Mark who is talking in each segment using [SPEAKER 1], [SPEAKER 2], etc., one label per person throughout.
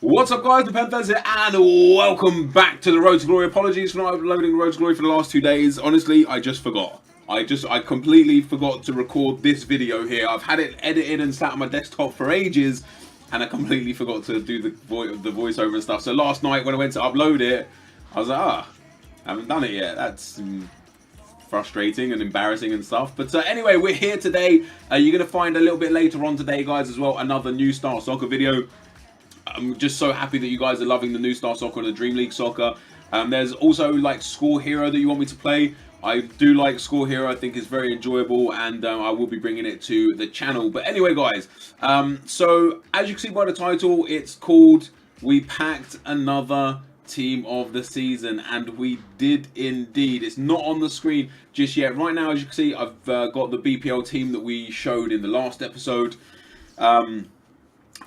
[SPEAKER 1] What's up, guys? NepentheZ here, and welcome back to the Road to Glory. Apologies for not uploading the Road to Glory for the last 2 days. Honestly, I just forgot. I completely forgot to record this video here. I've had it edited and sat on my desktop for ages, and I completely forgot to do the voiceover and stuff. So last night when I went to upload it, I was like, I haven't done it yet. That's frustrating and embarrassing and stuff. But anyway, we're here today. You're going to find a little bit later on today, guys, as well, another New Star Soccer video. I'm just so happy that you guys are loving the New Star Soccer and the Dream League Soccer. There's also like Score Hero that you want me to play. I do like Score Hero. I think it's very enjoyable, and I will be bringing it to the channel. But anyway, guys, so as you can see by the title, it's called We Packed Another Team of the Season, and we did indeed. It's not on the screen just yet. Right now, as you can see, I've got the BPL team that we showed in the last episode.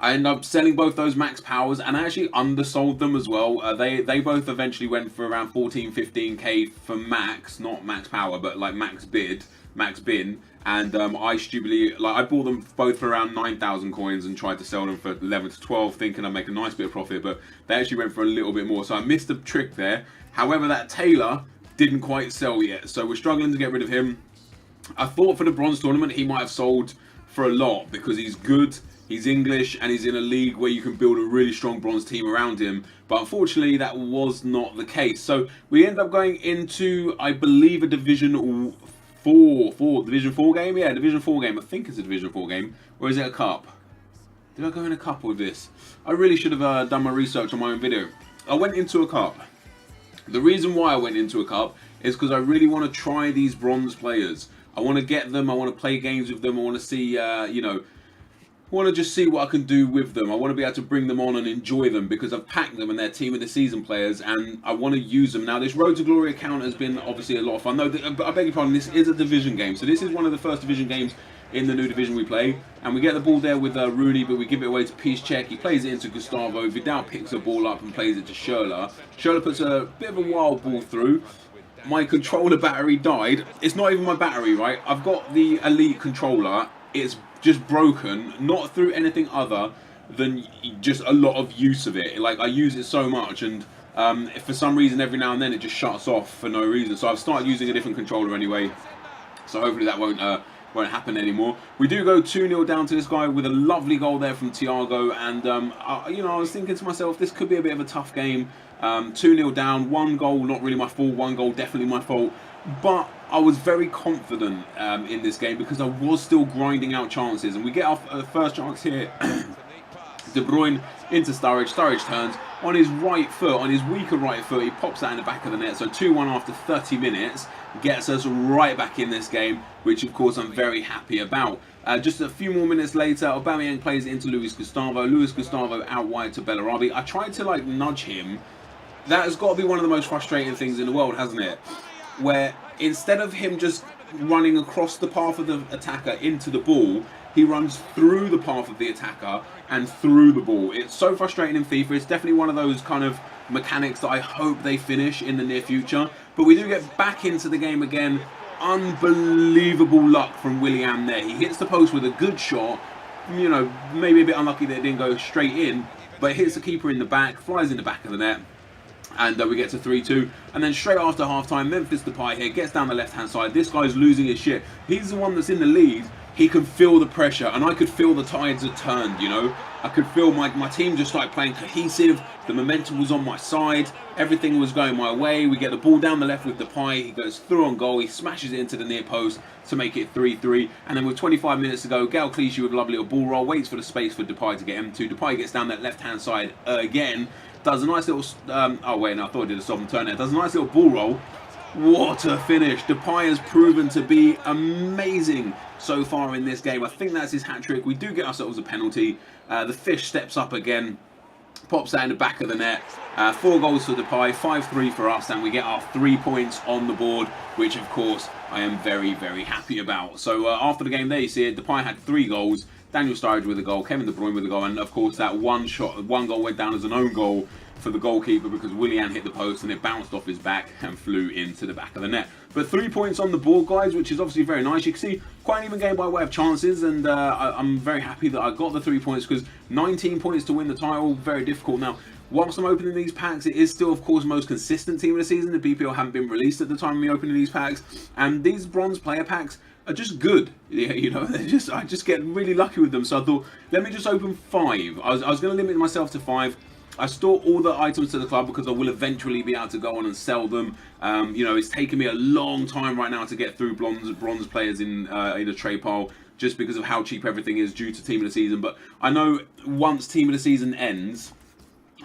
[SPEAKER 1] I ended up selling both those max powers, and I actually undersold them as well. They both eventually went for around 14, 15k for max, not max power, but like max bin. And I stupidly, like, I bought them both for around 9,000 coins and tried to sell them for 11 to 12, thinking I'd make a nice bit of profit, but they actually went for a little bit more. So I missed the trick there. However, that Taylor didn't quite sell yet, so we're struggling to get rid of him. I thought for the bronze tournament he might have sold for a lot because he's good. He's English and he's in a league where you can build a really strong bronze team around him. But unfortunately, that was not the case. So we end up going into, I believe, a Division 4 game? Yeah, Division 4 game. I think it's a Division 4 game. Or is it a cup? Did I go in a cup with this? I really should have done my research on my own video. I went into a cup. The reason why I went into a cup is because I really want to try these bronze players. I want to get them. I want to play games with them. I want to see, you know, I want to just see what I can do with them. I want to be able to bring them on and enjoy them because I've packed them and they're team of the season players, and I want to use them. Now, this Road to Glory account has been obviously a lot of fun. No, I beg your pardon, this is a division game. So this is one of the first division games in the new division we play. And we get the ball there with Rooney, but we give it away to Piszczek. He plays it into Gustavo. Vidal picks the ball up and plays it to Schürrle. Schürrle puts a bit of a wild ball through. My controller battery died. It's not even my battery, right? I've got the Elite controller. It's just broken, not through anything other than just a lot of use of it. Like, I use it so much, and if for some reason every now and then it just shuts off for no reason. So I've started using a different controller anyway. So hopefully that won't happen anymore. We do go 2-0 down to this guy with a lovely goal there from Thiago, and you know, I was thinking to myself, this could be a bit of a tough game. 2-0 down, one goal not really my fault, one goal definitely my fault, but I was very confident in this game because I was still grinding out chances, and we get our first chance here. De Bruyne into Sturridge. Sturridge turns on his right foot, on his weaker right foot. He pops that in the back of the net. So 2-1 after 30 minutes gets us right back in this game, which of course I'm very happy about. Just a few more minutes later, Aubameyang plays it into Luis Gustavo. Luis Gustavo out wide to Bellarabi. I tried to like nudge him. That has got to be one of the most frustrating things in the world, hasn't it? Where instead of him just running across the path of the attacker into the ball, he runs through the path of the attacker and through the ball. It's so frustrating in FIFA. It's definitely one of those kind of mechanics that I hope they finish in the near future. But we do get back into the game again. Unbelievable luck from Willian there. He hits the post with a good shot. You know, maybe a bit unlucky that it didn't go straight in, but it hits the keeper in the back, flies in the back of the net. And we get to 3-2, and then straight after half-time, Memphis Depay here gets down the left-hand side. This guy's losing his shit. He's the one that's in the lead. He can feel the pressure, and I could feel the tides had turned, you know. I could feel my team just started playing cohesive. The momentum was on my side. Everything was going my way. We get the ball down the left with Depay. He goes through on goal. He smashes it into the near post to make it 3-3. And then with 25 minutes to go, Gal Clichy with a lovely little ball roll, waits for the space for Depay to get M2. Depay gets down that left-hand side again. Does a nice little, oh wait, no, I thought I did a sovereign turn there. Does a nice little ball roll. What a finish. Depay has proven to be amazing so far in this game. I think that's his hat-trick. We do get ourselves a penalty. The fish steps up again, pops that in the back of the net. 4 goals for Depay, 5-3 for us, and we get our 3 points on the board, which of course I am very, very happy about. So after the game there, you see it, Depay had 3 goals. Daniel Sturridge with a goal, Kevin De Bruyne with a goal, and of course that one goal went down as an own goal for the goalkeeper because Willian hit the post and it bounced off his back and flew into the back of the net. But 3 points on the board, guys, which is obviously very nice. You can see quite an even game by way of chances, and I'm very happy that I got the 3 points because 19 points to win the title, very difficult. Now, whilst I'm opening these packs, it is still, of course, most consistent team of the season. The BPL haven't been released at the time of me opening these packs, and these bronze player packs are just good. You know, I just get really lucky with them. So I thought, let me just open 5. I was going to limit myself to 5. I store all the items to the club because I will eventually be able to go on and sell them. You know, it's taken me a long time right now to get through bronze players in a trade pile, just because of how cheap everything is due to team of the season. But I know once team of the season ends,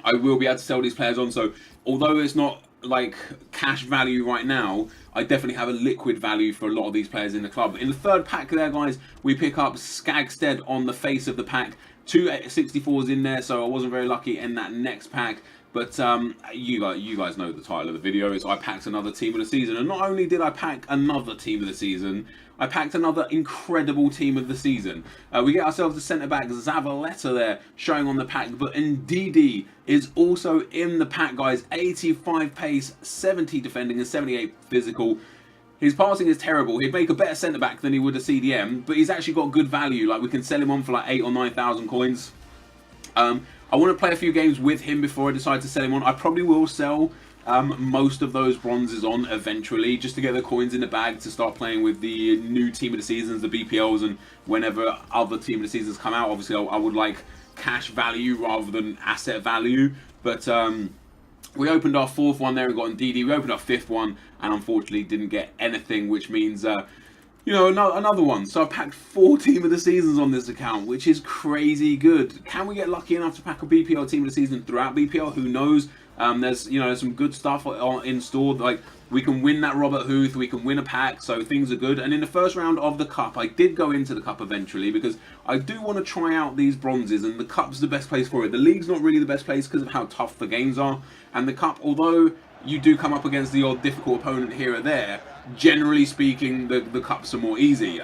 [SPEAKER 1] I will be able to sell these players on. So although it's not like cash value right now, I definitely have a liquid value for a lot of these players in the club. In the third pack there, guys, we pick up Skagstead on the face of the pack. 2 64s in there, so I wasn't very lucky in that next pack. But you guys know the title of the video is I packed another team of the season. And not only did I pack another team of the season, I packed another incredible team of the season. We get ourselves a centre-back, Zavaleta there, showing on the pack. But NepentheZ is also in the pack, guys. 85 pace, 70 defending, and 78 physical. His passing is terrible. He'd make a better centre-back than he would a CDM, but he's actually got good value. Like, we can sell him on for like 8 or 9,000 coins. I want to play a few games with him before I decide to sell him on. I probably will sell most of those bronzes on eventually, just to get the coins in the bag to start playing with the new team of the seasons, the BPLs, and whenever other team of the seasons come out. Obviously, I would like cash value rather than asset value, but we opened our 4th one there and got NepentheZ. We opened our 5th one and unfortunately didn't get anything, which means, you know, another one. So I packed 4 team of the seasons on this account, which is crazy good. Can we get lucky enough to pack a BPL team of the season throughout BPL? Who knows? There's, you know, some good stuff in store. Like, we can win that Robert Huth, we can win a pack, so things are good. And in the first round of the cup, I did go into the cup eventually because I do want to try out these bronzes, and the cup's the best place for it. The league's not really the best place because of how tough the games are. And the cup, although you do come up against the odd difficult opponent here or there, generally speaking, the cups are more easy.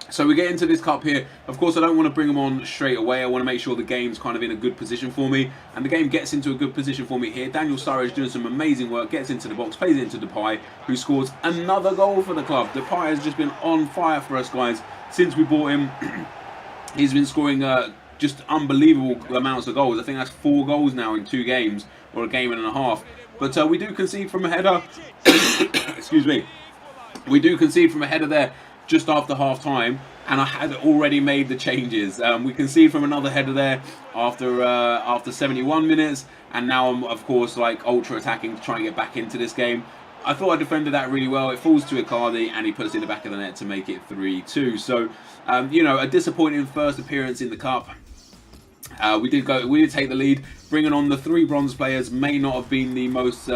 [SPEAKER 1] So we get into this cup here. Of course, I don't want to bring them on straight away. I want to make sure the game's kind of in a good position for me. And the game gets into a good position for me here. Daniel Sturridge doing some amazing work, gets into the box, plays it into Depay, who scores another goal for the club. Depay has just been on fire for us, guys, since we bought him. He's been scoring just unbelievable amounts of goals. I think that's 4 goals now in 2 games, or a game and a half. But we do concede from a header. Excuse me. We do concede from a header there just after half time, and I had already made the changes. We concede from another header there after 71 minutes, and now I'm, of course, like ultra attacking to try and get back into this game. I thought I defended that really well. It falls to Icardi, and he puts it in the back of the net to make it 3-2. So, you know, a disappointing first appearance in the cup. We did take the lead. Bringing on the 3 bronze players may not have been the most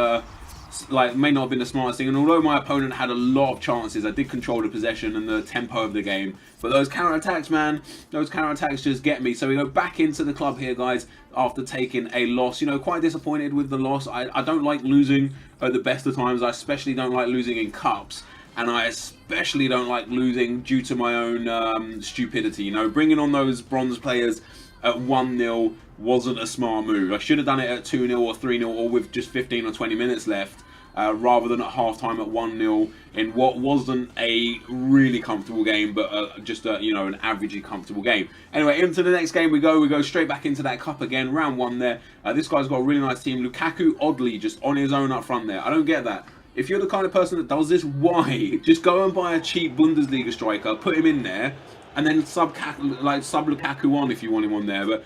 [SPEAKER 1] may not have been the smartest thing. And although my opponent had a lot of chances, I did control the possession and the tempo of the game. But those counter-attacks, man, those counter-attacks just get me. So we go back into the club here, guys, after taking a loss. You know, quite disappointed with the loss. I don't like losing at the best of times. I especially don't like losing in cups. And I especially don't like losing due to my own stupidity. You know, bringing on those bronze players at 1-0 wasn't a smart move. I should have done it at 2-0 or 3-0 or with just 15 or 20 minutes left, rather than at half-time at 1-0 in what wasn't a really comfortable game, but just you know, an averagely comfortable game. Anyway, into the next game we go. We go straight back into that cup again, round 1 there. This guy's got a really nice team. Lukaku, oddly, just on his own up front there. I don't get that. If you're the kind of person that does this, why? Just go and buy a cheap Bundesliga striker, put him in there, and then sub Lukaku on if you want him on there. But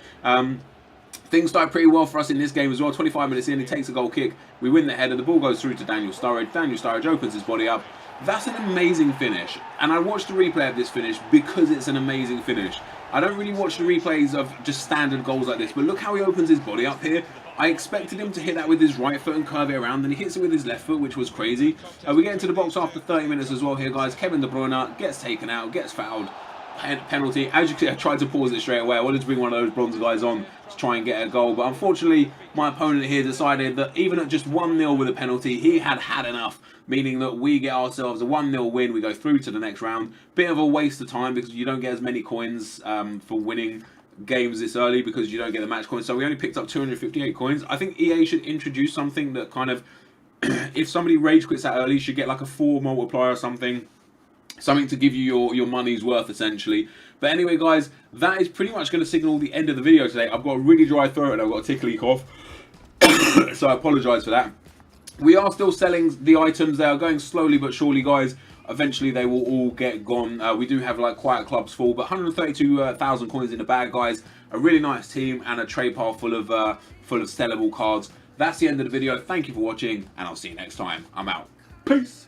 [SPEAKER 1] things started pretty well for us in this game as well. 25 minutes in, he takes a goal kick. We win the header. The ball goes through to Daniel Sturridge. Daniel Sturridge opens his body up. That's an amazing finish. And I watched the replay of this finish because it's an amazing finish. I don't really watch the replays of just standard goals like this, but look how he opens his body up here. I expected him to hit that with his right foot and curve it around, and he hits it with his left foot, which was crazy. We get into the box after 30 minutes as well here, guys. Kevin De Bruyne gets taken out, gets fouled. penalty. As you can see, I tried to pause it straight away. I wanted to bring one of those bronze guys on to try and get a goal, but unfortunately my opponent here decided that even at just 1-0 with a penalty, he had had enough, meaning that we get ourselves a 1-0 win. We go through to the next round. Bit of a waste of time because you don't get as many coins for winning games this early because you don't get the match coins. So we only picked up 258 coins. I think EA should introduce something that kind of, if somebody rage quits that early, you should get like a 4 multiplier or something to give you your money's worth, essentially. But anyway, guys, that is pretty much going to signal the end of the video today. I've got a really dry throat and I've got a tickly cough, so I apologise for that. We are still selling the items. They are going slowly but surely, guys. Eventually, they will all get gone. We do have like quiet clubs full, but 132,000 coins in the bag, guys. A really nice team and a trade pile full of sellable cards. That's the end of the video. Thank you for watching, and I'll see you next time. I'm out. Peace.